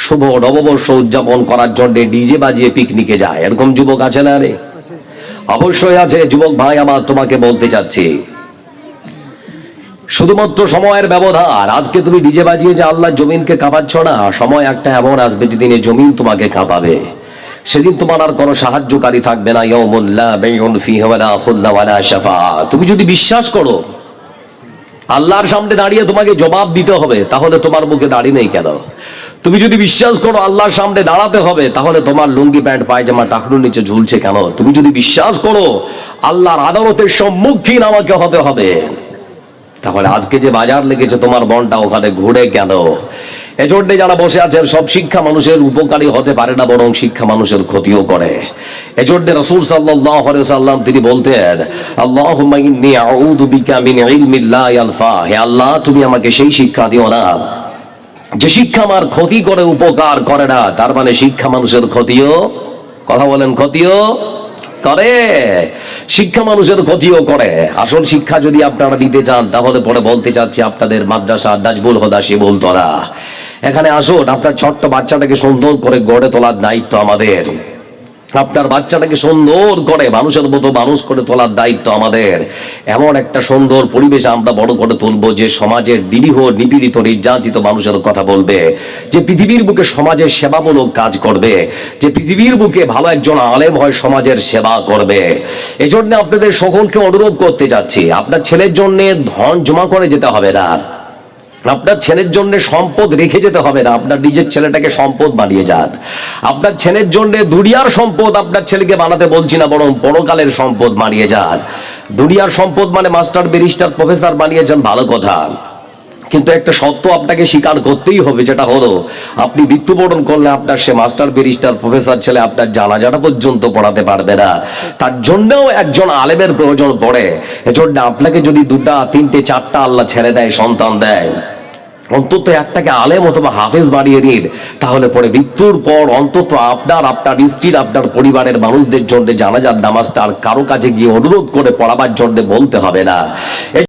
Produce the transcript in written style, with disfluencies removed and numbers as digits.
শুভ নববর্ষ উদযাপন করার জন্য ডিজে বাজিয়ে পিকনিকে যায়, এরকম যুবক আছে না রে? অবশ্যই আছে। যুবক ভাই আমার, তোমাকে বলতে চাচ্ছি, শুধুমাত্র সময়ের ব্যবধান। আজকে তুমি ডিজে বাজিয়ে যে আল্লাহ জমিনকে কাঁপাচ্ছ না, সময় একটা এমন আসবে যেদিন এই জমিন তোমাকে কাঁপাবে। সেদিন তোমার আর কোনো সাহায্যকারী থাকবে না। ইয়াউমুন লা বাইউন ফীহি ওয়ালা খুল্লা ওয়ালা শাফাআ। তুমি যদি বিশ্বাস করো আল্লাহর সামনে দাঁড়িয়ে তোমাকে জবাব দিতে হবে, তাহলে তোমার মুখে দাড়ি নেই কেন? তুমি যদি বিশ্বাস করো আল্লাহর সামনে দাঁড়াতে হবে, তাহলে তোমার লুঙ্গি প্যান্ট পায়জামা টাকনুর নিচে ঝুলছে কেন? তুমি যদি বিশ্বাস করো আল্লাহর আদালতের সম্মুখীন আমাকে হতে হবে, তাহলে আজকে যে বাজার লেগেছে তোমার মনটা ওখানে ঘুরে কেন? এজন্য যারা বসে আছেন, সব শিক্ষা মানুষের উপকারী হতে পারে না, বরং শিক্ষা মানুষের ক্ষতিও করে। এজন্য রাসূল সাল্লাল্লাহু আলাইহি ওয়াসাল্লাম তিনি বলতেন, আল্লাহুম্মা ইন্নী আউযু বিকা মিন ইলমিন লা ইয়ানফা। হে আল্লাহ, তুমি আমাকে সেই শিক্ষা দিও না যে শিক্ষা আমার ক্ষতি করে, উপকার করে না। তার মানে শিক্ষা মানুষের ক্ষতিও, কথা বলেন, ক্ষতিও করে। শিক্ষা মানুষের ক্ষতিও করে। আসল শিক্ষা যদি আপনারা নিতে চান, তাহলে পরে বলতে চাচ্ছি আপনাদের মাদ্রাসা নাজবুল হুদা শিবুল তরা, এখানে আসুন। আপনার ছোট্ট বাচ্চাটাকে সুন্দর করে গড়ে তোলার দায়িত্ব আমাদের। আপনার বাচ্চাটাকে সুন্দর করে মানুষের মতো মানুষ করে তোলার দায়িত্ব আমাদের। এমন একটা সুন্দর পরিবেশ আমরা বড় করে তুলবো যে সমাজের নিরীহ, নিপীড়িত, নির্যাতিত মানুষের কথা বলবে, যে পৃথিবীর বুকে সমাজের সেবামূলক কাজ করবে, যে পৃথিবীর বুকে ভালো একজন আলেম হয় সমাজের সেবা করবে। এজন্য আপনাদের সকলকে অনুরোধ করতে যাচ্ছি, আপনার ছেলের জন্য ধন জমা করে যেতে হবে না, আপনার ছেলের জন্য সম্পদ রেখে যেতে হবে না। আপনার নিজের ছেলেটাকে সম্পদ বানিয়ে যান। আপনার ছেলের জন্য দুনিয়ার সম্পদ আপনার ছেলেকে বানাতে বলছি না, বরং পরকালের সম্পদ বানিয়ে যান। দুনিয়ার সম্পদ মানে মাস্টার, ব্যারিস্টার, প্রফেসর বানিয়ে যান, ভালো কথা, কিন্তু একটা সত্য আপনাকে স্বীকার করতেই হবে, যেটা হলো আপনি মৃত্যুবরণ করলে আপনার সে মাস্টার, ব্যারিস্টার, প্রফেসর ছেলে আপনার জানাজাটা পর্যন্ত পড়াতে পারবে না। তার জন্যও একজন আলেমের প্রয়োজন পড়ে। এজন্য আপনাকে যদি 2টা 3টে 4টা আল্লাহ ছেড়ে দেয়, সন্তান দেয়, অন্তত একটাকে আলেম অথবা হাফেজ বানিয়ে নিন। তাহলে পরে মৃত্যুর পর অন্তত আপনার, আপনার স্ত্রীর, আপনার পরিবারের মানুষদের জন্য জানাজার নামাজটা আর কারো কাছে গিয়ে অনুরোধ করে পড়াবার জন্য বলতে হবে না।